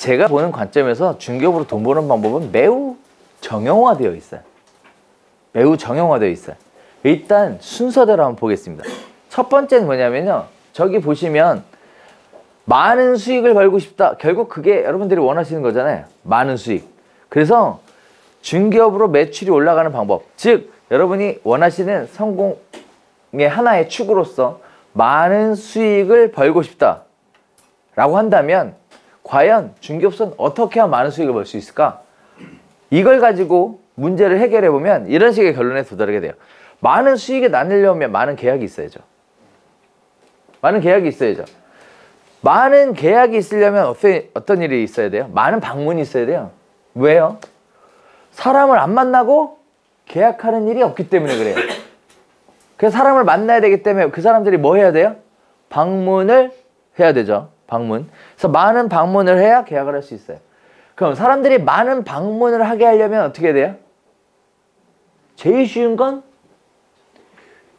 제가 보는 관점에서 중개업으로 돈 버는 방법은 매우 정형화되어 있어요. 매우 정형화되어 있어요. 일단 순서대로 한번 보겠습니다. 첫 번째는 뭐냐면요. 저기 보시면 많은 수익을 벌고 싶다. 결국 그게 여러분들이 원하시는 거잖아요. 많은 수익. 그래서 중개업으로 매출이 올라가는 방법. 즉 여러분이 원하시는 성공의 하나의 축으로서 많은 수익을 벌고 싶다 라고 한다면 과연 중개업소는 어떻게 하면 많은 수익을 벌 수 있을까? 이걸 가지고 문제를 해결해 보면 이런 식의 결론에 도달하게 돼요. 많은 수익을 나누려면 많은 계약이 있어야죠. 많은 계약이 있어야죠. 많은 계약이 있으려면 어떤 일이 있어야 돼요? 많은 방문이 있어야 돼요. 왜요? 사람을 안 만나고 계약하는 일이 없기 때문에 그래요. 그래서 사람을 만나야 되기 때문에 그 사람들이 뭐 해야 돼요? 방문을 해야 되죠. 방문. 그래서 많은 방문을 해야 계약을 할 수 있어요. 그럼 사람들이 많은 방문을 하게 하려면 어떻게 돼요? 제일 쉬운 건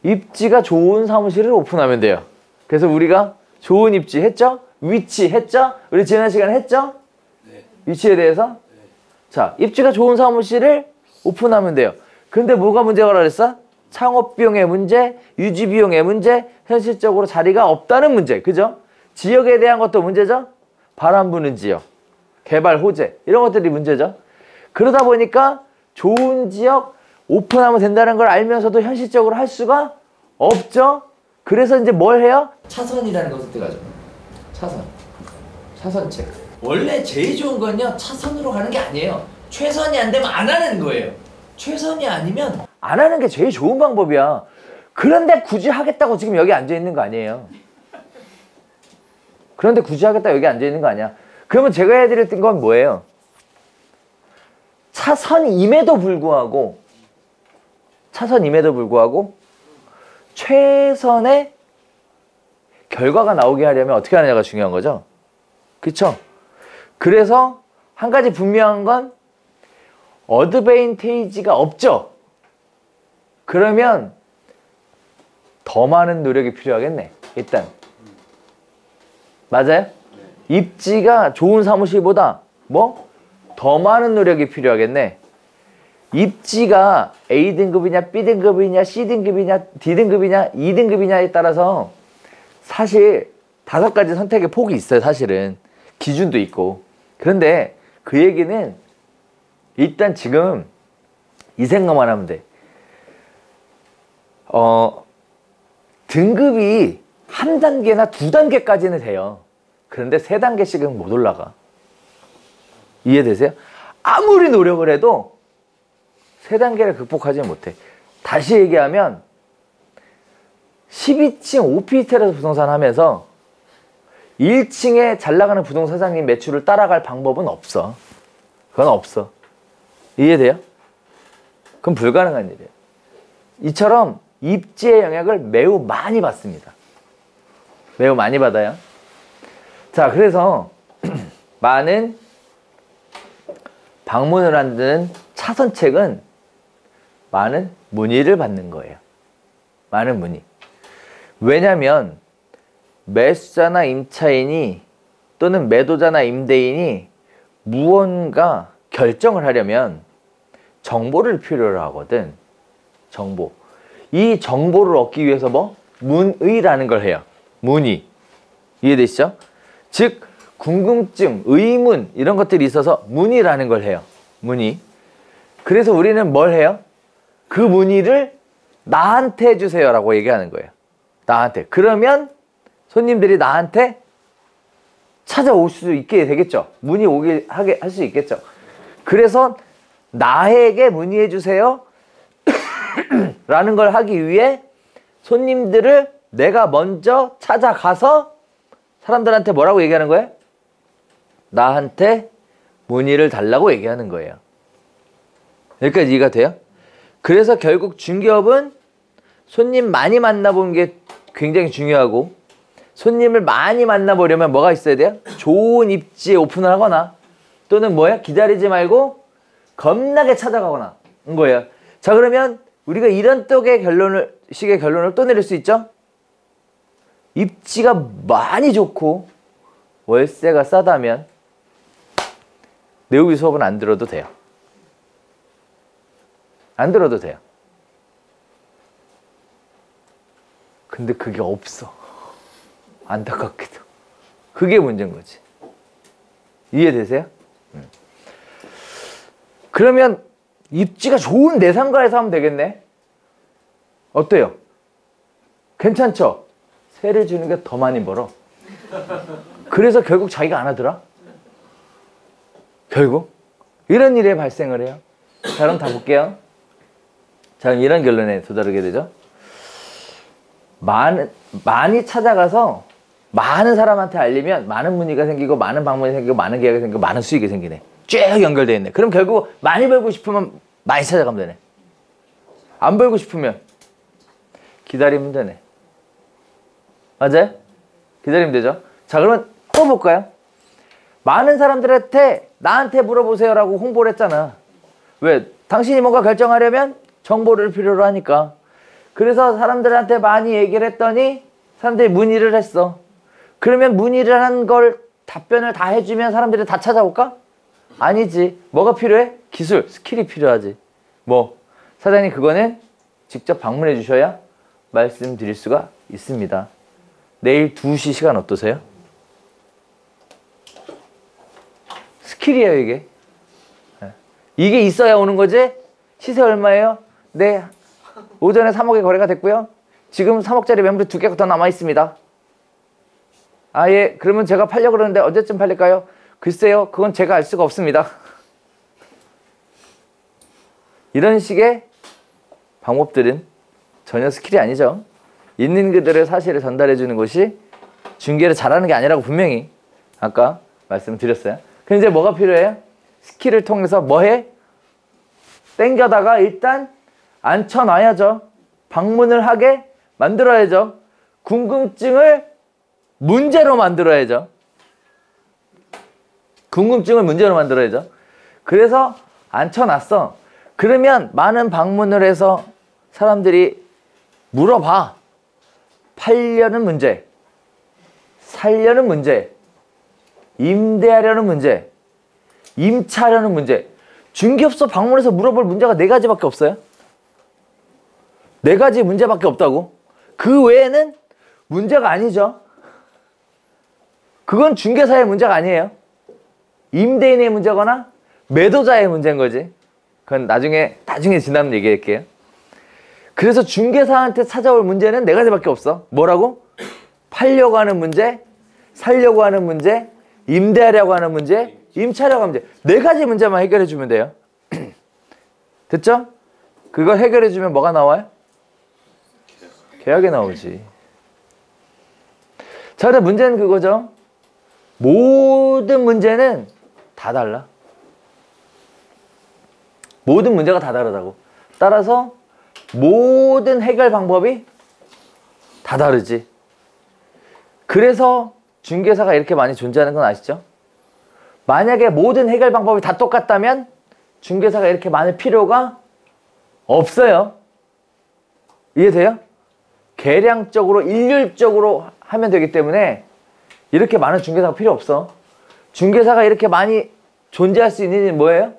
입지가 좋은 사무실을 오픈하면 돼요. 그래서 우리가 좋은 입지 했죠? 위치 했죠? 우리 지난 시간에 했죠? 네. 위치에 대해서? 네. 자, 입지가 좋은 사무실을 오픈하면 돼요. 근데 뭐가 문제가 그랬어? 창업 비용의 문제, 유지 비용의 문제, 현실적으로 자리가 없다는 문제. 그죠? 지역에 대한 것도 문제죠? 바람 부는 지역, 개발 호재 이런 것들이 문제죠. 그러다 보니까 좋은 지역 오픈하면 된다는 걸 알면서도 현실적으로 할 수가 없죠. 그래서 이제 뭘 해요? 차선이라는 것을 들어가죠. 차선. 차선책. 원래 제일 좋은 건요. 차선으로 가는 게 아니에요. 최선이 안 되면 안 하는 거예요. 최선이 아니면 안 하는 게 제일 좋은 방법이야. 그런데 굳이 하겠다고 지금 여기 앉아 있는 거 아니에요. 그런데 굳이 하겠다 여기 앉아 있는 거 아니야. 그러면 제가 해드릴 건 뭐예요? 차선임에도 불구하고 최선의 결과가 나오게 하려면 어떻게 하느냐가 중요한 거죠. 그쵸? 그래서 한 가지 분명한 건 어드밴테이지가 없죠. 그러면 더 많은 노력이 필요하겠네. 일단 맞아요? 입지가 좋은 사무실보다 뭐? 더 많은 노력이 필요하겠네. 입지가 A등급이냐 B등급이냐 C등급이냐 D등급이냐 E등급이냐에 따라서 사실 5가지 선택의 폭이 있어요. 사실은 기준도 있고. 그런데 그 얘기는 일단 지금 이 생각만 하면 돼. 등급이 한 단계나 2단계까지는 돼요. 그런데 3단계씩은 못 올라가. 이해되세요? 아무리 노력을 해도 3단계를 극복하지 못해. 다시 얘기하면 12층 오피스텔에서 부동산 하면서 1층에 잘 나가는 부동산 사장님 매출을 따라갈 방법은 없어. 그건 없어. 이해돼요? 그건 불가능한 일이에요. 이처럼 입지의 영향을 매우 많이 받습니다. 매우 많이 받아요. 자, 그래서 많은 방문을 하는 차선책은 많은 문의를 받는 거예요. 많은 문의. 왜냐면 매수자나 임차인이 또는 매도자나 임대인이 무언가 결정을 하려면 정보를 필요로 하거든. 정보. 이 정보를 얻기 위해서 뭐? 문의라는 걸 해요. 문의. 이해되시죠? 즉 궁금증, 의문 이런 것들이 있어서 문의라는 걸 해요. 문의. 그래서 우리는 뭘 해요? 그 문의를 나한테 해주세요 라고 얘기하는 거예요. 나한테. 그러면 손님들이 나한테 찾아올 수 있게 되겠죠. 문의 오게 하게 할 수 있겠죠. 그래서 나에게 문의해 주세요 라는 걸 하기 위해 손님들을 내가 먼저 찾아가서 사람들한테 뭐라고 얘기하는 거예요? 나한테 문의를 달라고 얘기하는 거예요. 여기까지 이해가 돼요? 그래서 결국 중개업은 손님 많이 만나보는 게 굉장히 중요하고, 손님을 많이 만나보려면 뭐가 있어야 돼요? 좋은 입지에 오픈을 하거나, 또는 뭐야? 기다리지 말고 겁나게 찾아가거나 인 거예요. 자, 그러면 우리가 이런 식의 결론을 또 내릴 수 있죠? 입지가 많이 좋고 월세가 싸다면 내우기 수업은 안 들어도 돼요. 안 들어도 돼요. 근데 그게 없어. 안타깝게도. 그게 문제인 거지. 이해되세요? 그러면 입지가 좋은 내상가에서 하면 되겠네. 어때요? 괜찮죠? 세를 주는 게 더 많이 벌어. 그래서 결국 자기가 안 하더라. 결국 이런 일이 발생을 해요. 자, 그럼 다 볼게요. 자, 그럼 이런 결론에 도달하게 되죠. 많이 찾아가서 많은 사람한테 알리면 많은 문의가 생기고 많은 방문이 생기고 많은 계약이 생기고 많은 수익이 생기네. 쭉 연결되어 있네. 그럼 결국 많이 벌고 싶으면 많이 찾아가면 되네. 안 벌고 싶으면 기다리면 되네. 맞아요? 기다리면 되죠. 자, 그러면 또 볼까요? 많은 사람들한테 나한테 물어보세요 라고 홍보를 했잖아. 왜? 당신이 뭔가 결정하려면 정보를 필요로 하니까. 그래서 사람들한테 많이 얘기를 했더니 사람들이 문의를 했어. 그러면 문의를 한 걸 답변을 다 해주면 사람들이 다 찾아올까? 아니지. 뭐가 필요해? 기술, 스킬이 필요하지. 뭐? 사장님, 그거는 직접 방문해 주셔야 말씀드릴 수가 있습니다. 내일 2시 시간 어떠세요? 스킬이에요, 이게. 이게 있어야 오는 거지? 시세 얼마예요? 네. 오전에 3억의 거래가 됐고요. 지금 3억짜리 매물이 2개가 더 남아 있습니다. 아, 예. 그러면 제가 팔려고 그러는데 언제쯤 팔릴까요? 글쎄요. 그건 제가 알 수가 없습니다. 이런 식의 방법들은 전혀 스킬이 아니죠. 있는 그대로의 사실을 전달해 주는 것이 중개를 잘하는 게 아니라고 분명히 아까 말씀드렸어요. 그럼 이제 뭐가 필요해요? 스킬을 통해서 뭐 해? 땡겨다가 일단 앉혀놔야죠. 방문을 하게 만들어야죠. 궁금증을 문제로 만들어야죠. 궁금증을 문제로 만들어야죠. 그래서 앉혀놨어. 그러면 많은 방문을 해서 사람들이 물어봐. 팔려는 문제, 살려는 문제, 임대하려는 문제, 임차하려는 문제. 중개업소 방문해서 물어볼 문제가 4가지밖에 없어요. 4가지 문제밖에 없다고. 그 외에는 문제가 아니죠. 그건 중개사의 문제가 아니에요. 임대인의 문제거나 매도자의 문제인 거지. 그건 나중에 지나면 얘기할게요. 그래서 중개사한테 찾아올 문제는 4가지밖에 없어. 뭐라고? 팔려고 하는 문제, 살려고 하는 문제, 임대하려고 하는 문제, 임차하려고 하는 문제. 4가지 문제만 해결해 주면 돼요. 됐죠? 그걸 해결해 주면 뭐가 나와요? 계약이 나오지. 자, 근데 문제는 그거죠. 모든 문제는 다 달라. 모든 문제가 다 다르다고. 따라서 모든 해결 방법이 다 다르지. 그래서 중개사가 이렇게 많이 존재하는 건 아시죠? 만약에 모든 해결 방법이 다 똑같다면 중개사가 이렇게 많을 필요가 없어요. 이해돼요? 계량적으로 일률적으로 하면 되기 때문에 이렇게 많은 중개사가 필요 없어. 중개사가 이렇게 많이 존재할 수 있는 이유는 뭐예요?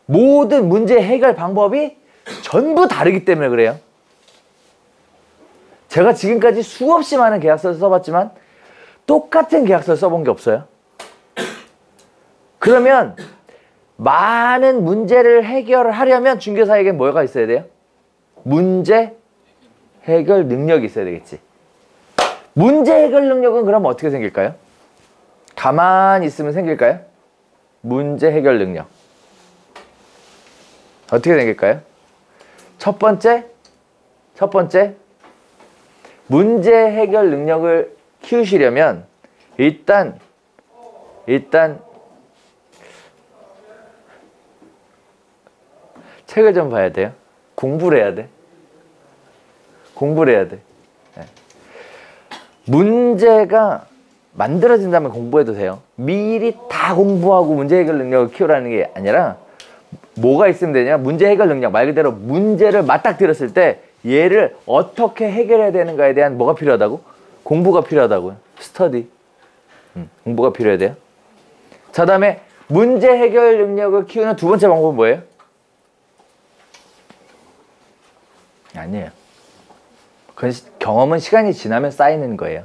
모든 문제 해결 방법이 전부 다르기 때문에 그래요. 제가 지금까지 수없이 많은 계약서를 써봤지만 똑같은 계약서를 써본 게 없어요. 그러면 많은 문제를 해결하려면 중개사에게 뭐가 있어야 돼요? 문제 해결 능력이 있어야 되겠지. 문제 해결 능력은 그럼 어떻게 생길까요? 가만히 있으면 생길까요? 문제 해결 능력. 어떻게 생길까요? 첫 번째, 문제 해결 능력을 키우시려면 일단 책을 좀 봐야 돼요. 공부를 해야 돼. 공부를 해야 돼. 네. 문제가 만들어진다면 공부해도 돼요. 미리 다 공부하고 문제 해결 능력을 키우라는 게 아니라 뭐가 있으면 되냐? 문제 해결 능력. 말 그대로 문제를 맞닥뜨렸을 때 얘를 어떻게 해결해야 되는가에 대한 뭐가 필요하다고? 공부가 필요하다고요. 스터디. 공부가 필요해야 돼요. 자, 다음에 문제 해결 능력을 키우는 두 번째 방법은 뭐예요? 아니에요. 그건 경험은 시간이 지나면 쌓이는 거예요.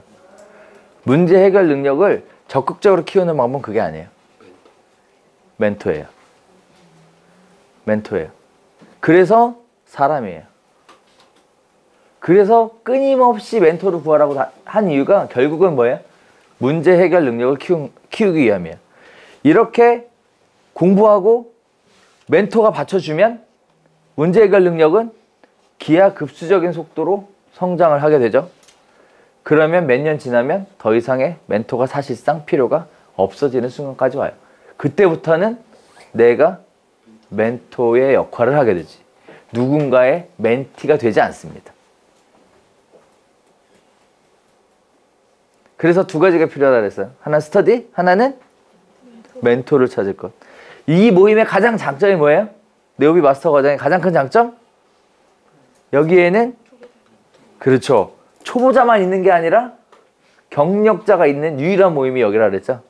문제 해결 능력을 적극적으로 키우는 방법은 그게 아니에요. 멘토예요. 멘토예요. 그래서 사람이에요. 그래서 끊임없이 멘토를 구하라고 한 이유가 결국은 뭐예요? 문제 해결 능력을 키우기 위함이에요. 이렇게 공부하고 멘토가 받쳐주면 문제 해결 능력은 기하급수적인 속도로 성장을 하게 되죠. 그러면 몇 년 지나면 더 이상의 멘토가 사실상 필요가 없어지는 순간까지 와요. 그때부터는 내가 멘토의 역할을 하게 되지. 누군가의 멘티가 되지 않습니다. 그래서 두 가지가 필요하다 그랬어요. 하나는 스터디, 하나는 멘토를 찾을 것. 이 모임의 가장 장점이 뭐예요? 네오비 마스터 과정의 가장 큰 장점? 여기에는 그렇죠. 초보자만 있는 게 아니라 경력자가 있는 유일한 모임이 여기라 그랬죠.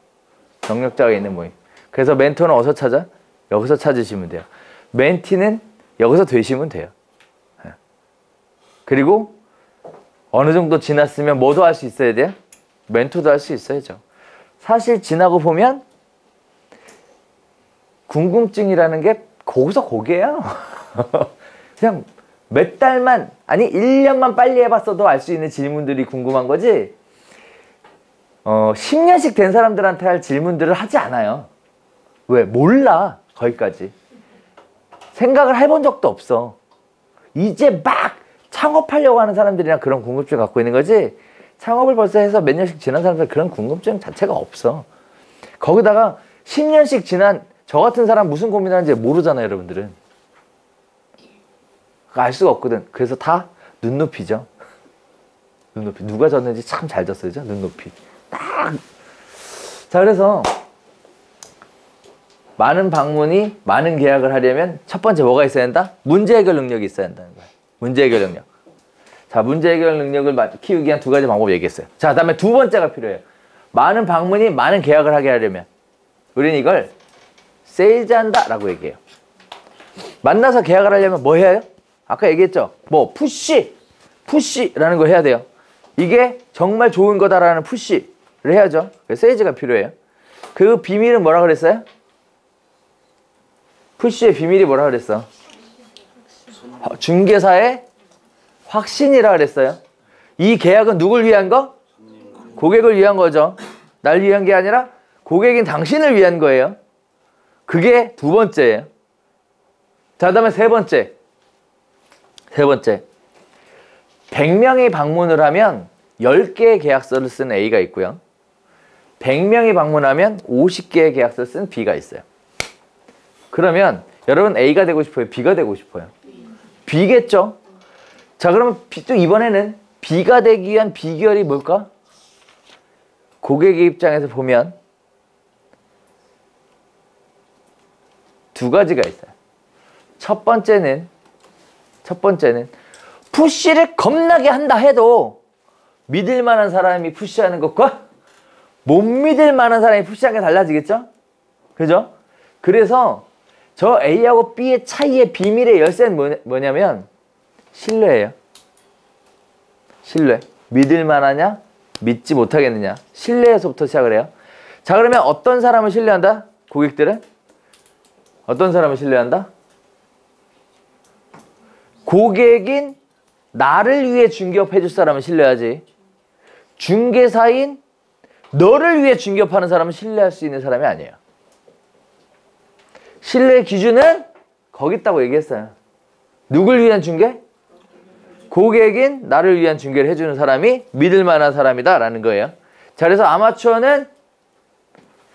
경력자가 있는 모임. 그래서 멘토는 어디서 찾아? 여기서 찾으시면 돼요. 멘티는 여기서 되시면 돼요. 그리고 어느 정도 지났으면 뭐도 할 수 있어야 돼요? 멘토도 할 수 있어야죠. 사실 지나고 보면 궁금증이라는 게 거기서 거기에요. 그냥 몇 달만, 아니 1년만 빨리 해봤어도 알 수 있는 질문들이 궁금한 거지 10년씩 된 사람들한테 할 질문들을 하지 않아요. 왜? 몰라. 거기까지. 생각을 해본 적도 없어. 이제 막 창업하려고 하는 사람들이랑 그런 궁금증을 갖고 있는 거지, 창업을 벌써 해서 몇 년씩 지난 사람들 그런 궁금증 자체가 없어. 거기다가 10년씩 지난 저 같은 사람 무슨 고민하는지 모르잖아요, 여러분들은. 알 수가 없거든. 그래서 다 눈높이죠. 눈높이. 누가 졌는지 참 잘 졌어요, 눈높이. 딱. 자, 그래서 많은 방문이 많은 계약을 하려면 첫 번째 뭐가 있어야 한다? 문제 해결 능력이 있어야 한다는 거예요. 문제 해결 능력. 자, 문제 해결 능력을 키우기 위한 두 가지 방법 얘기했어요. 자, 다음에 두 번째가 필요해요. 많은 방문이 많은 계약을 하게 하려면 우리는 이걸 세일즈 한다 라고 얘기해요. 만나서 계약을 하려면 뭐 해야 해요? 아까 얘기했죠? 뭐 푸시라는 걸 해야 돼요. 이게 정말 좋은 거다라는 푸시를 해야죠. 그래서 세일즈가 필요해요. 그 비밀은 뭐라 그랬어요? 푸시의 비밀이 뭐라 그랬어? 중개사의 확신이라 그랬어요. 이 계약은 누굴 위한 거? 고객을 위한 거죠. 날 위한 게 아니라 고객인 당신을 위한 거예요. 그게 두 번째예요. 자, 그다음에 세 번째. 100명이 방문을 하면 10개의 계약서를 쓴 A가 있고요. 100명이 방문하면 50개의 계약서를 쓴 B가 있어요. 그러면 여러분 A가 되고 싶어요? B가 되고 싶어요? B겠죠? 자, 그러면 또 이번에는 B가 되기 위한 비결이 뭘까? 고객의 입장에서 보면 두 가지가 있어요. 첫 번째는 푸시를 겁나게 한다 해도 믿을 만한 사람이 푸시하는 것과 못 믿을 만한 사람이 푸시하는 게 달라지겠죠? 그죠? 그래서 저 A하고 B의 차이의 비밀의 열쇠는 뭐냐면 신뢰예요. 신뢰. 믿을 만하냐? 믿지 못하겠느냐? 신뢰에서부터 시작을 해요. 자, 그러면 어떤 사람을 신뢰한다? 고객들은? 어떤 사람을 신뢰한다? 고객인 나를 위해 중개업해 줄 사람은 신뢰하지. 중개사인 너를 위해 중개업하는 사람은 신뢰할 수 있는 사람이 아니에요. 신뢰의 기준은 거기 있다고 얘기했어요. 누굴 위한 중개? 고객인 나를 위한 중개를 해주는 사람이 믿을 만한 사람이다 라는 거예요. 자, 그래서 아마추어는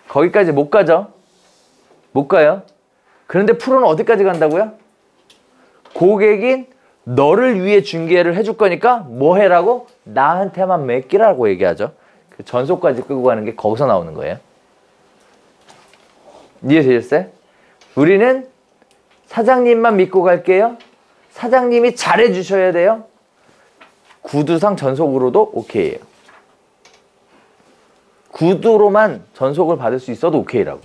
거기까지 못 가죠. 못 가요. 그런데 프로는 어디까지 간다고요? 고객인 너를 위해 중개를 해줄 거니까 뭐 해라고? 나한테만 맡기라고 얘기하죠. 그 전속까지 끌고 가는 게 거기서 나오는 거예요. 이해되셨어요? 우리는 사장님만 믿고 갈게요. 사장님이 잘해주셔야 돼요. 구두상 전속으로도 오케이예요. 구두로만 전속을 받을 수 있어도 오케이라고.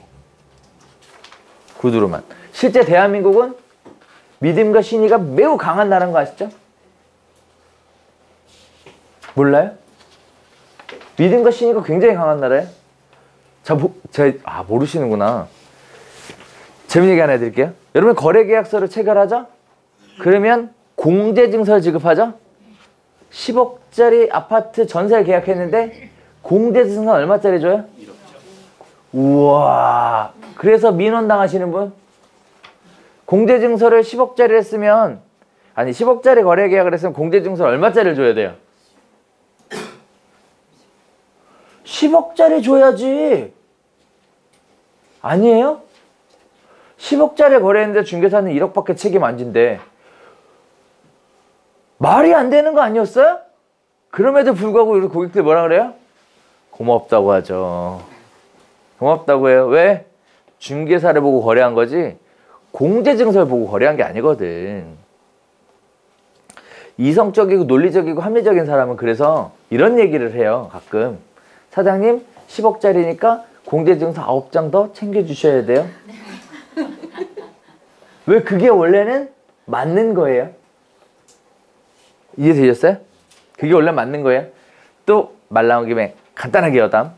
구두로만. 실제 대한민국은 믿음과 신의가 매우 강한 나라인 거 아시죠? 몰라요? 믿음과 신의가 굉장히 강한 나라예요. 모르시는구나. 재밌는 얘기 하나 해드릴게요. 여러분 거래계약서를 체결하죠? 그러면 공제증서를 지급하죠? 10억짜리 아파트 전세를 계약했는데 공제증서 얼마짜리 줘요? 1억짜리. 우와. 그래서 민원당하시는 분? 공제증서를 10억짜리 했으면 10억짜리 거래계약을 했으면 공제증서를 얼마짜리를 줘야 돼요? 10억짜리 줘야지. 아니에요? 10억짜리 거래했는데 중개사는 1억밖에 책임 안 진대. 말이 안 되는 거 아니었어요? 그럼에도 불구하고 우리 고객들 뭐라 그래요? 고맙다고 하죠. 고맙다고 해요. 왜? 중개사를 보고 거래한 거지 공제증서를 보고 거래한 게 아니거든. 이성적이고 논리적이고 합리적인 사람은 그래서 이런 얘기를 해요. 가끔. 사장님 10억짜리니까 공제증서 9장 더 챙겨주셔야 돼요. 왜? 그게 원래는 맞는 거예요. 이해되셨어요? 그게 원래 맞는 거예요. 또 말 나온 김에 간단하게 여담.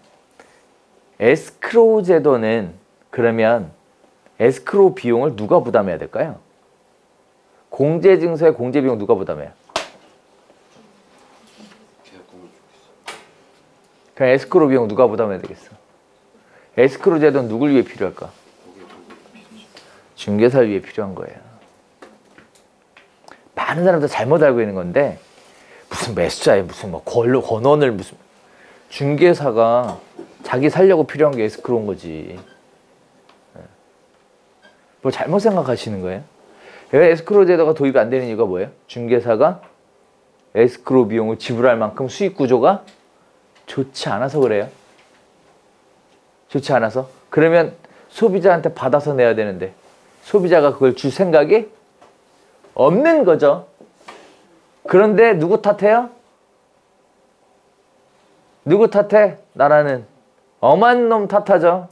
에스크로우 제도는 그러면 에스크로우 비용을 누가 부담해야 될까요? 공제증서의 공제 비용 누가 부담해요? 그럼 에스크로우 비용 누가 부담해야 되겠어? 에스크로우 제도는 누굴 위해 필요할까? 중개사를 위해 필요한 거예요. 많은 사람들 잘못 알고 있는 건데 무슨 매수자에 무슨 뭐 권원을 무슨 중개사가 자기 살려고 필요한 게 에스크로우인 거지. 뭐 잘못 생각하시는 거예요? 왜 에스크로우 제도가 도입이 안 되는 이유가 뭐예요? 중개사가 에스크로우 비용을 지불할 만큼 수익 구조가 좋지 않아서 그래요. 좋지 않아서. 그러면 소비자한테 받아서 내야 되는데 소비자가 그걸 줄 생각이 없는 거죠. 그런데 누구 탓해요? 누구 탓해? 나라는 엄한 놈 탓하죠.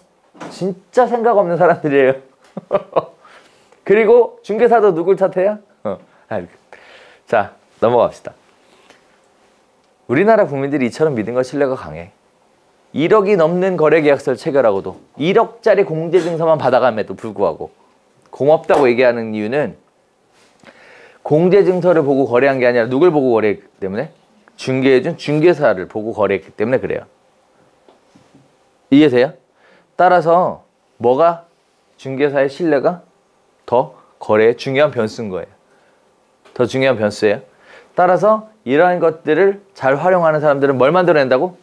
진짜 생각 없는 사람들이에요. 그리고 중개사도 누굴 탓해요? 자, 넘어갑시다. 우리나라 국민들이 이처럼 믿음과 신뢰가 강해. 1억이 넘는 거래계약서를 체결하고도 1억짜리 공제증서만 받아감에도 불구하고 고맙다고 얘기하는 이유는 공제증서를 보고 거래한 게 아니라 누굴 보고 거래했기 때문에? 중개해준 중개사를 보고 거래했기 때문에 그래요. 이해돼요? 따라서 뭐가 중개사의 신뢰가 더 거래의 중요한 변수인 거예요. 더 중요한 변수예요. 따라서 이러한 것들을 잘 활용하는 사람들은 뭘 만들어낸다고?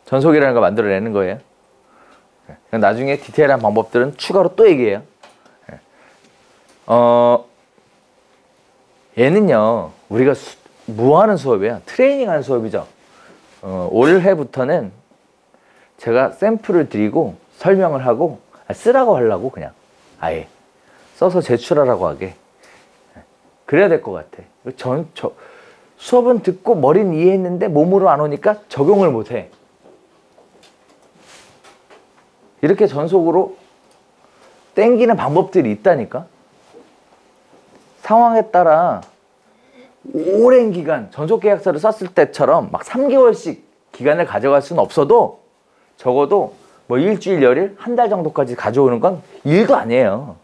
전속이라는 걸 만들어내는 거예요. 나중에 디테일한 방법들은 추가로 또 얘기해요. 얘는요, 우리가 뭐 하는 수업이야? 트레이닝 하는 수업이죠. 올해부터는 제가 샘플을 드리고 설명을 하고 쓰라고 하려고 그냥 아예 써서 제출하라고 하게. 그래야 될 것 같아. 수업은 듣고 머리는 이해했는데 몸으로 안 오니까 적용을 못해. 이렇게 전속으로 땡기는 방법들이 있다니까. 상황에 따라 오랜 기간 전속계약서를 썼을 때처럼 막 3개월씩 기간을 가져갈 수는 없어도 적어도 뭐 일주일, 열일, 한 달 정도까지 가져오는 건 일도 아니에요.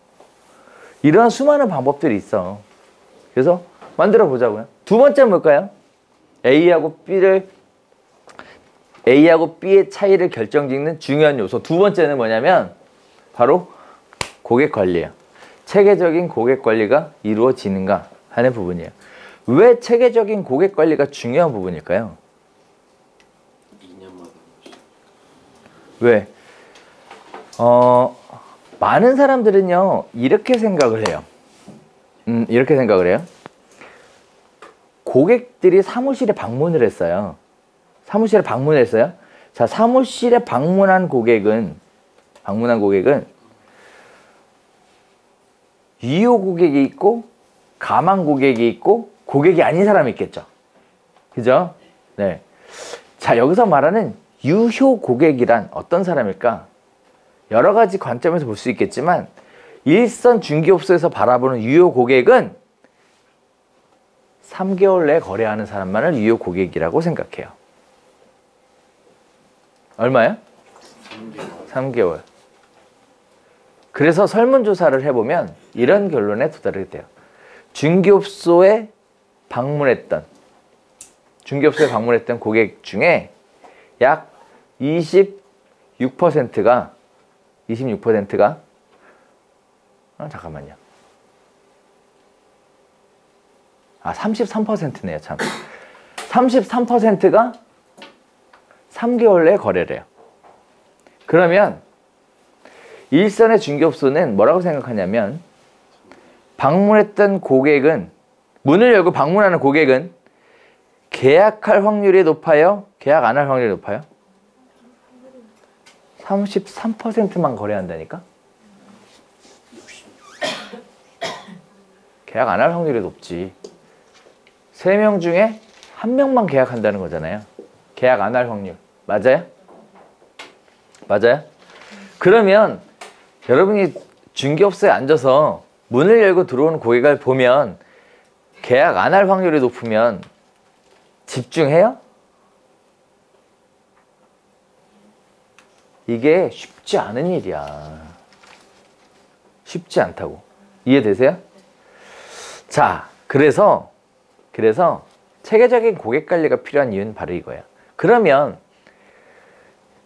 이러한 수많은 방법들이 있어. 그래서 만들어 보자고요. 두 번째는 뭘까요? A하고 B의 차이를 결정짓는 중요한 요소. 두 번째는 뭐냐면 바로 고객 관리예요. 체계적인 고객 관리가 이루어지는가 하는 부분이에요. 왜 체계적인 고객 관리가 중요한 부분일까요? 2년마다 왜? 많은 사람들은요 이렇게 생각을 해요. 이렇게 생각을 해요. 고객들이 사무실에 방문을 했어요. 사무실에 방문했어요. 자, 사무실에 방문한 고객은 유효 고객이 있고 가망 고객이 있고 고객이 아닌 사람이 있겠죠. 그죠? 네. 자, 여기서 말하는 유효 고객이란 어떤 사람일까? 여러 가지 관점에서 볼 수 있겠지만 일선 중개업소에서 바라보는 유효 고객은 3개월 내에 거래하는 사람만을 유효 고객이라고 생각해요. 얼마요? 3개월. 그래서 설문조사를 해보면 이런 결론에 도달하게 돼요. 중개업소에 방문했던 고객 중에 약 26%가 잠깐만요. 33%네요, 참. 33%가 3개월 내에 거래를 해요. 그러면 일선의 중개업소는 뭐라고 생각하냐면 방문했던 고객은 문을 열고 방문하는 고객은 계약할 확률이 높아요? 계약 안 할 확률이 높아요? 33%만 거래한다니까? 계약 안 할 확률이 높지. 3명 중에 1명만 계약한다는 거잖아요. 계약 안 할 확률. 맞아요? 맞아요? 그러면 여러분이 중개업소에 앉아서 문을 열고 들어오는 고객을 보면 계약 안 할 확률이 높으면 집중해요? 이게 쉽지 않은 일이야. 쉽지 않다고. 이해되세요? 자, 그래서 체계적인 고객 관리가 필요한 이유는 바로 이거예요. 그러면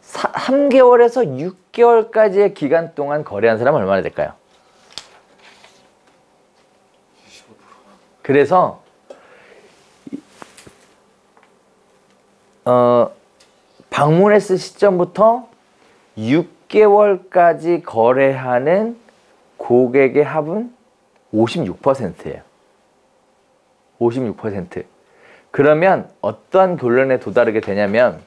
3개월에서 6개월까지의 기간 동안 거래한 사람은 얼마나 될까요? 그래서 방문했을 시점부터 6개월까지 거래하는 고객의 합은 56%예요. 56%. 그러면 어떠한 결론에 도달하게 되냐면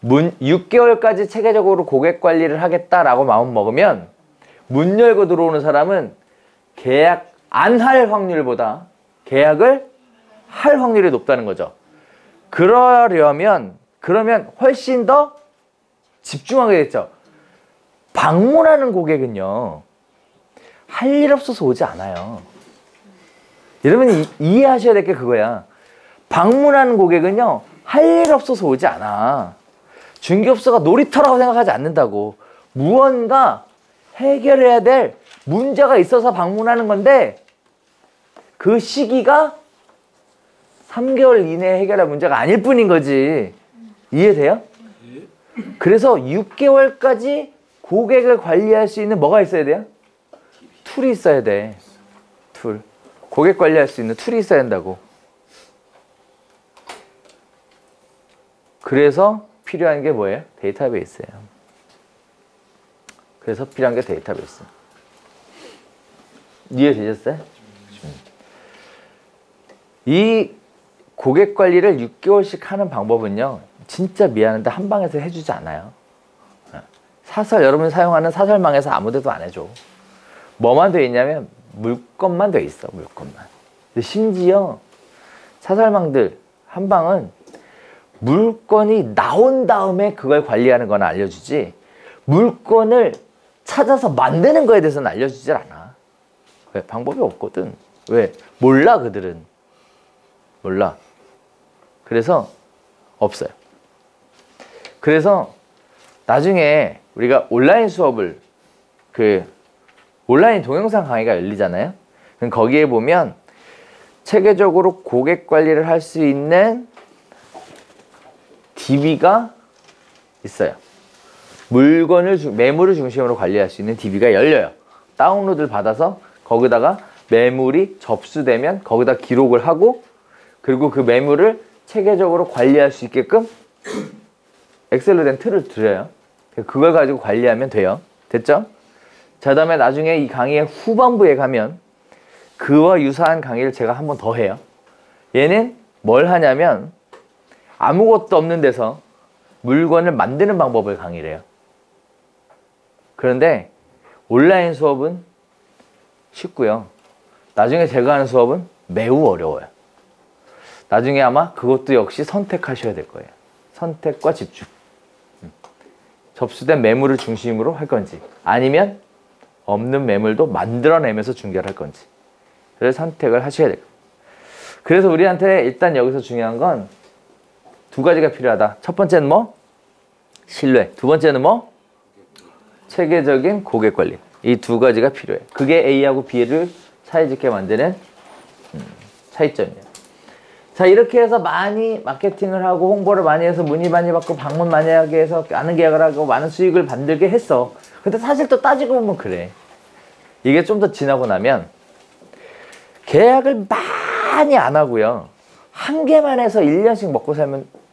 6개월까지 체계적으로 고객 관리를 하겠다라고 마음 먹으면 문 열고 들어오는 사람은 계약 안 할 확률보다 계약을 할 확률이 높다는 거죠. 그러면 훨씬 더 집중하게 됐죠. 방문하는 고객은요, 할 일 없어서 오지 않아요. 여러분이 이해하셔야 될 게 그거야. 방문하는 고객은요, 할 일 없어서 오지 않아. 중개업소가 놀이터라고 생각하지 않는다고. 무언가 해결해야 될 문제가 있어서 방문하는 건데 그 시기가 3개월 이내에 해결할 문제가 아닐 뿐인 거지. 이해돼요? 그래서 6개월까지 고객을 관리할 수 있는 뭐가 있어야 돼요? 툴이 있어야 돼. 툴. 고객 관리할 수 있는 툴이 있어야 한다고. 그래서 필요한 게 뭐예요? 데이터베이스예요. 그래서 필요한 게 데이터베이스. 이해되셨어요? 이 고객 관리를 6개월씩 하는 방법은요, 진짜 미안한데 한 방에서 해주지 않아요. 사설, 여러분이 사용하는 사설망에서 아무데도 안 해줘. 뭐만 돼 있냐면 물건만 돼 있어. 물건만. 근데 심지어 사설망들 한 방은 물건이 나온 다음에 그걸 관리하는 거나 알려주지, 물건을 찾아서 만드는 거에 대해서는 알려주질 않아. 왜? 방법이 없거든. 왜? 몰라, 그들은. 몰라. 그래서 없어요. 그래서 나중에 우리가 온라인 수업을, 온라인 동영상 강의가 열리잖아요. 그럼 거기에 보면 체계적으로 고객 관리를 할 수 있는 DB가 있어요. 매물을 중심으로 관리할 수 있는 DB가 열려요. 다운로드를 받아서 거기다가 매물이 접수되면 거기다 기록을 하고, 그리고 그 매물을 체계적으로 관리할 수 있게끔 엑셀로 된 틀을 드려요. 그걸 가지고 관리하면 돼요. 됐죠? 자, 다음에 나중에 이 강의의 후반부에 가면 그와 유사한 강의를 제가 한 번 더 해요. 얘는 뭘 하냐면 아무것도 없는 데서 물건을 만드는 방법을 강의를 해요. 그런데 온라인 수업은 쉽고요. 나중에 제가 하는 수업은 매우 어려워요. 나중에 아마 그것도 역시 선택하셔야 될 거예요. 선택과 집중. 접수된 매물을 중심으로 할 건지 아니면 없는 매물도 만들어내면서 중개를 할 건지 를 선택을 하셔야 돼요. 그래서 우리한테 일단 여기서 중요한 건 두 가지가 필요하다. 첫 번째는 뭐? 신뢰. 두 번째는 뭐? 체계적인 고객 관리. 이 두 가지가 필요해. 그게 A하고 B를 차이짓게 만드는 차이점이에요. 자, 이렇게 해서 많이 마케팅을 하고 홍보를 많이 해서 문의 많이 받고 방문 많이 하게 해서 많은 계약을 하고 많은 수익을 만들게 했어. 근데 사실 또 따지고 보면 그래. 이게 좀 더 지나고 나면 계약을 많이 안 하고요. 한 개만 해서 1년씩 먹고 살면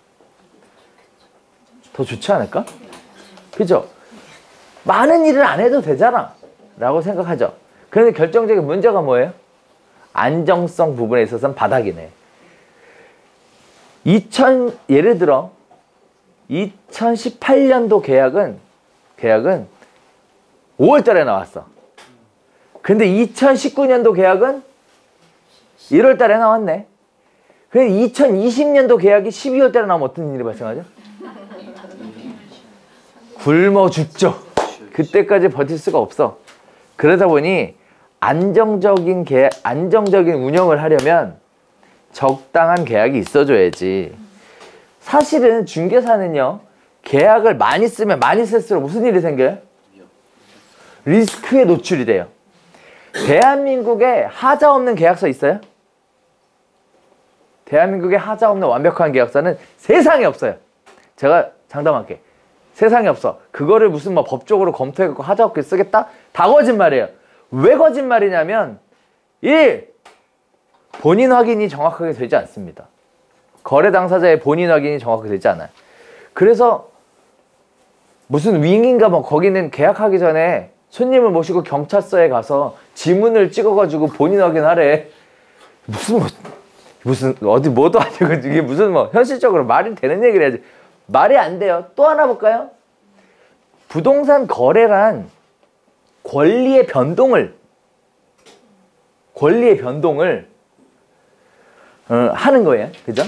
더 좋지 않을까? 그죠? 많은 일을 안 해도 되잖아 라고 생각하죠. 그런데 결정적인 문제가 뭐예요? 안정성 부분에 있어서는 바닥이네. 예를 들어 2018년도 계약은 5월 달에 나왔어. 근데 2019년도 계약은 1월 달에 나왔네. 근데 2020년도 계약이 12월 달에 나오면 어떤 일이 발생하죠? 굶어 죽죠. 그때까지 버틸 수가 없어. 그러다 보니 안정적인 운영을 하려면 적당한 계약이 있어줘야지. 사실은 중개사는요, 계약을 많이 쓰면 많이 쓸수록 무슨 일이 생겨요? 리스크에 노출이 돼요. 대한민국에 하자 없는 계약서 있어요? 대한민국에 하자 없는 완벽한 계약서는 세상에 없어요. 제가 장담할게. 세상에 없어. 그거를 무슨 뭐 법적으로 검토해갖고 하자 없게 쓰겠다? 다 거짓말이에요. 왜 거짓말이냐면 1. 본인 확인이 정확하게 되지 않습니다. 거래 당사자의 본인 확인이 정확하게 되지 않아요. 그래서 무슨 윙인가 뭐 거기는 계약하기 전에 손님을 모시고 경찰서에 가서 지문을 찍어가지고 본인 확인하래. 무슨 어디 뭐도 아니고 이게 무슨 뭐 현실적으로 말이 되는 얘기를 해야지. 말이 안 돼요. 또 하나 볼까요? 부동산 거래란 권리의 변동을 하는 거예요. 그죠?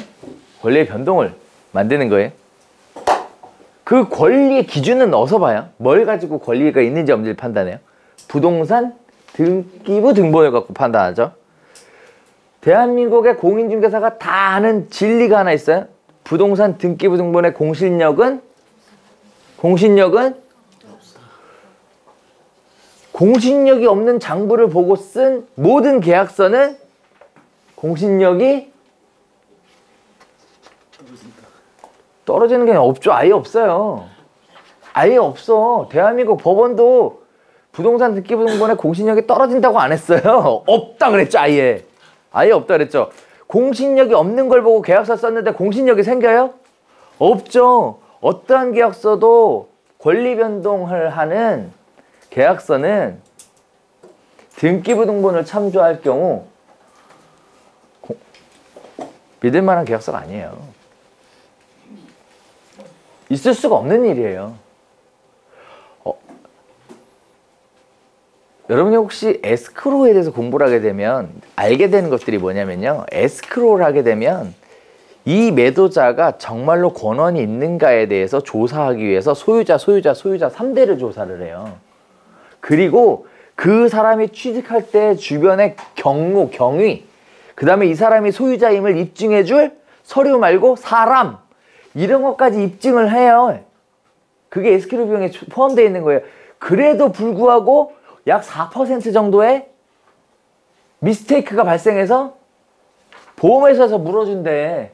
권리의 변동을 만드는 거예요. 그 권리의 기준은 어디서 봐요? 뭘 가지고 권리가 있는지 없는지 판단해요? 부동산 등기부 등본을 갖고 판단하죠. 대한민국의 공인중개사가 다 아는 진리가 하나 있어요. 부동산 등기부 등본의 공신력은 공신력이 없는 장부를 보고 쓴 모든 계약서는 공신력이 떨어지는 게 없죠. 아예 없어요. 아예 없어. 대한민국 법원도 부동산 등기부 등본의 공신력이 떨어진다고 안 했어요. 없다 그랬죠. 아예 없다 그랬죠. 공신력이 없는 걸 보고 계약서 썼는데 공신력이 생겨요? 없죠. 어떠한 계약서도 권리 변동을 하는 계약서는 등기부 등본을 참조할 경우 믿을 만한 계약서가 아니에요. 있을 수가 없는 일이에요. 여러분이 혹시 에스크로에 대해서 공부를 하게 되면 알게 되는 것들이 뭐냐면요. 에스크로를 하게 되면 이 매도자가 정말로 권한이 있는가에 대해서 조사하기 위해서 소유자 3대를 조사를 해요. 그리고 그 사람이 취득할 때 주변의 경위, 그 다음에 이 사람이 소유자임을 입증해줄 서류 말고 사람, 이런 것까지 입증을 해요. 그게 에스크로 비용에 포함되어 있는 거예요. 그래도 불구하고 약 4% 정도의 미스테이크가 발생해서 보험회사에서 물어준대.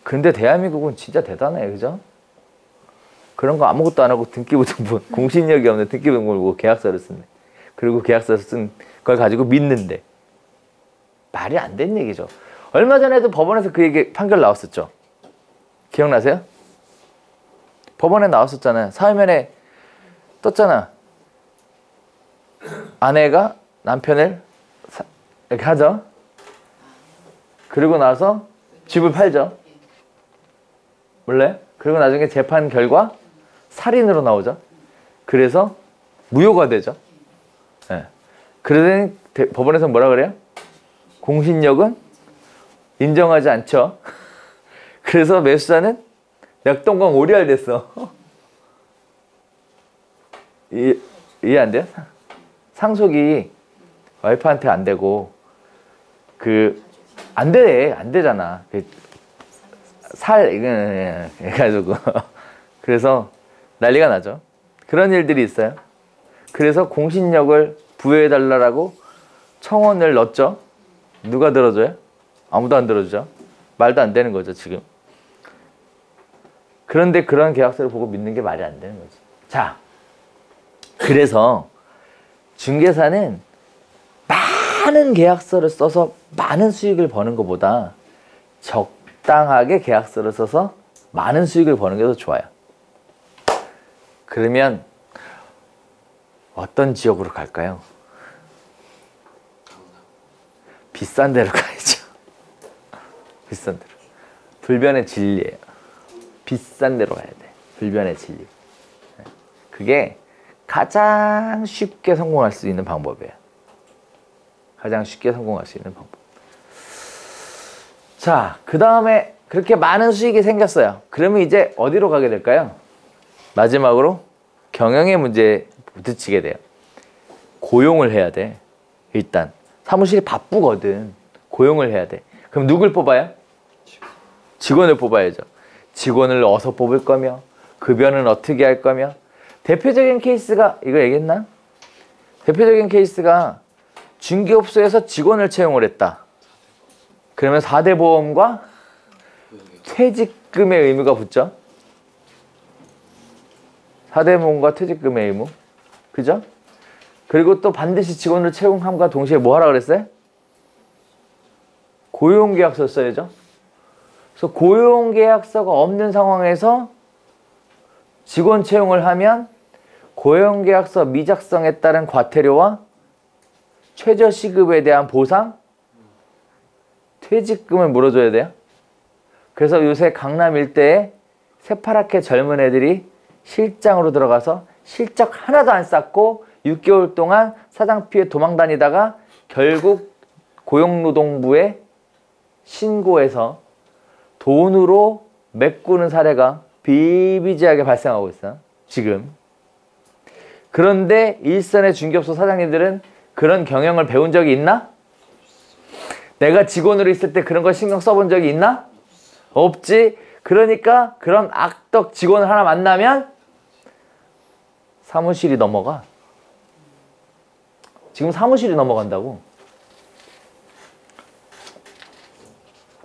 근데 대한민국은 진짜 대단해. 그죠? 그런 거 아무것도 안 하고 등기부 등본, 공신력이 없는 등기부 등본을 보고 계약서를 쓰네. 그리고 계약서를 쓴 걸 가지고 믿는데. 말이 안 된 얘기죠. 얼마 전에도 법원에서 그 얘기 판결 나왔었죠. 기억나세요? 법원에 나왔었잖아요. 사회면에 떴잖아. 아내가 남편을 이렇게 하죠. 그리고 나서 집을 팔죠. 몰라요? 그리고 나중에 재판 결과 살인으로 나오죠. 그래서 무효가 되죠. 네. 그러더니 법원에서 뭐라 그래요? 공신력은 인정하지 않죠. 그래서 매수자는 낙동강 오리알 됐어. 이해 안 돼요? 상속이 와이프한테 안 되고 안 되잖아. 해가지고 그래서 난리가 나죠. 그런 일들이 있어요. 그래서 공신력을 부여해달라고 청원을 넣었죠. 누가 들어줘요? 아무도 안 들어주죠. 말도 안 되는 거죠, 지금. 그런데 그런 계약서를 보고 믿는 게 말이 안 되는 거지. 자, 그래서 중개사는 많은 계약서를 써서 많은 수익을 버는 것보다 적당하게 계약서를 써서 많은 수익을 버는 게 더 좋아요. 그러면 어떤 지역으로 갈까요? 비싼 데로 가야죠. 비싼 데로. 불변의 진리예요. 비싼 데로 가야 돼. 불변의 진리. 그게 가장 쉽게 성공할 수 있는 방법이에요. 가장 쉽게 성공할 수 있는 방법. 자, 그 다음에 그렇게 많은 수익이 생겼어요. 그러면 이제 어디로 가게 될까요? 마지막으로 경영의 문제에 부딪히게 돼요. 고용을 해야 돼. 일단 사무실이 바쁘거든. 고용을 해야 돼. 그럼 누굴 뽑아요? 직원을 뽑아야죠. 직원을 어디서 뽑을 거며 급여는 어떻게 할 거며. 대표적인 케이스가 이거 얘기했나? 대표적인 케이스가 중개업소에서 직원을 채용을 했다. 그러면 4대 보험과 퇴직금의 의무가 붙죠. 4대 보험과 퇴직금의 의무. 그죠? 그리고 또 반드시 직원을 채용함과 동시에 뭐 하라 그랬어요? 고용계약서 써야죠. 그래서 고용계약서가 없는 상황에서 직원 채용을 하면 고용계약서 미작성에 따른 과태료와 최저시급에 대한 보상, 퇴직금을 물어줘야 돼요. 그래서 요새 강남 일대에 새파랗게 젊은 애들이 실장으로 들어가서 실적 하나도 안 쌓고 6개월 동안 사장 피해 도망 다니다가 결국 고용노동부에 신고해서 돈으로 메꾸는 사례가 비일비재하게 발생하고 있어요. 지금. 그런데 일선의 중개업소 사장님들은 그런 경영을 배운 적이 있나? 내가 직원으로 있을 때 그런 거 신경 써본 적이 있나? 없지. 그러니까 그런 악덕 직원을 하나 만나면 사무실이 넘어가. 지금 사무실이 넘어간다고.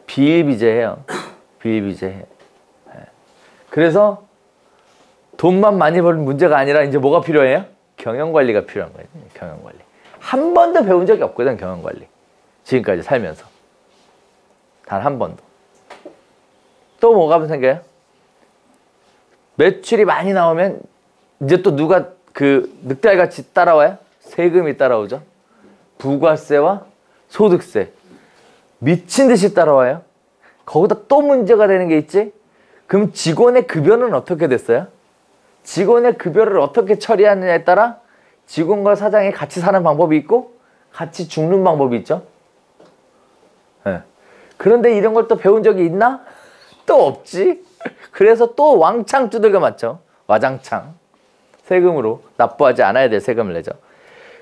비일비재해요. 비일비재해. 그래서 돈만 많이 벌는 문제가 아니라 이제 뭐가 필요해요? 경영관리가 필요한 거예요. 경영관리. 한 번도 배운 적이 없거든, 경영관리. 지금까지 살면서. 단 한 번도. 또 뭐가 생겨요? 매출이 많이 나오면 이제 또 누가 늑대알같이 따라와요? 세금이 따라오죠. 부가세와 소득세. 미친 듯이 따라와요. 거기다 또 문제가 되는 게 있지? 그럼 직원의 급여는 어떻게 됐어요? 직원의 급여를 어떻게 처리하느냐에 따라 직원과 사장이 같이 사는 방법이 있고 같이 죽는 방법이 있죠. 네. 그런데 이런 걸 또 배운 적이 있나? 또 없지. 그래서 또 왕창 두들겨 맞죠. 와장창. 세금으로 납부하지 않아야 될 세금을 내죠.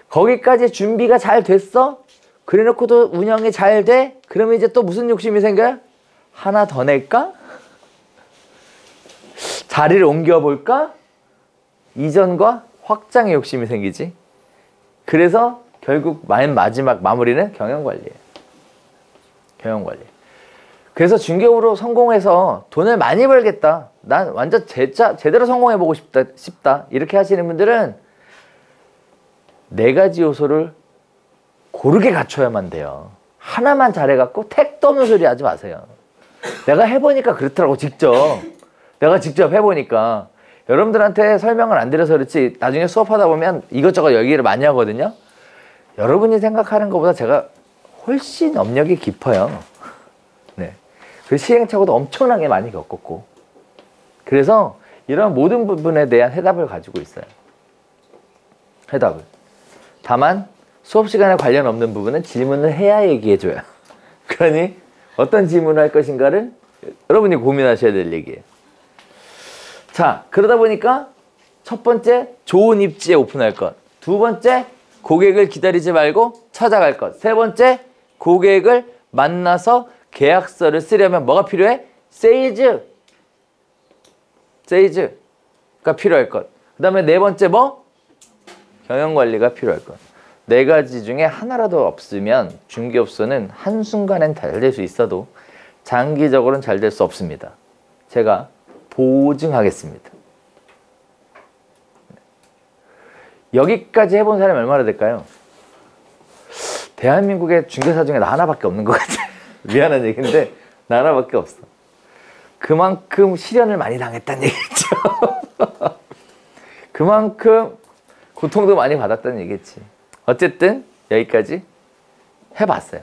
거기까지 준비가 잘 됐어? 그래놓고도 운영이 잘 돼? 그러면 이제 또 무슨 욕심이 생겨요? 하나 더 낼까? 자리를 옮겨볼까? 이전과 확장의 욕심이 생기지. 그래서 결국 맨 마지막 마무리는 경영관리예요. 경영관리. 그래서 중개업으로 성공해서 돈을 많이 벌겠다. 난 완전 제대로 성공해보고 싶다. 이렇게 하시는 분들은 4가지 요소를 고르게 갖춰야만 돼요. 하나만 잘해갖고 택도 없는 소리 하지 마세요. 내가 해보니까 그렇더라고, 직접. 내가 직접 해보니까. 여러분들한테 설명을 안 드려서 그렇지 나중에 수업하다 보면 이것저것 얘기를 많이 하거든요. 여러분이 생각하는 것보다 제가 훨씬 업력이 깊어요. 네. 그 시행착오도 엄청나게 많이 겪었고. 그래서 이런 모든 부분에 대한 해답을 가지고 있어요. 해답을. 다만 수업 시간에 관련 없는 부분은 질문을 해야 얘기해줘요. 그러니 어떤 질문을 할 것인가를 여러분이 고민하셔야 될 얘기예요. 자, 그러다 보니까 첫 번째, 좋은 입지에 오픈할 것. 두 번째, 고객을 기다리지 말고 찾아갈 것. 세 번째, 고객을 만나서 계약서를 쓰려면 뭐가 필요해? 세일즈가 필요할 것. 그 다음에 네 번째 뭐? 경영관리가 필요할 것. 네 가지 중에 하나라도 없으면 중개업소는 한순간엔 잘 될 수 있어도 장기적으로는 잘 될 수 없습니다. 제가 보증하겠습니다. 여기까지 해본 사람이 얼마나 될까요? 대한민국의 중개사 중에 나 하나밖에 없는 것 같아. 미안한 얘기인데 나 하나밖에 없어. 그만큼 시련을 많이 당했다는 얘기죠. 그만큼 고통도 많이 받았다는 얘기겠지. 어쨌든 여기까지 해봤어요.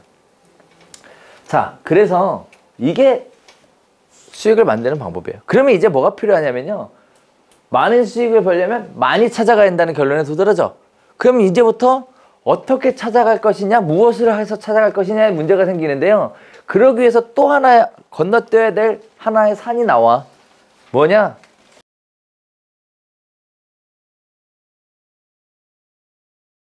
자, 그래서 이게 수익을 만드는 방법이에요. 그러면 이제 뭐가 필요하냐면요. 많은 수익을 벌려면 많이 찾아가야 한다는 결론에 도달하죠. 그럼 이제부터 어떻게 찾아갈 것이냐, 무엇을 해서 찾아갈 것이냐의 문제가 생기는데요. 그러기 위해서 또 하나 건너뛰어야 될 하나의 산이 나와. 뭐냐?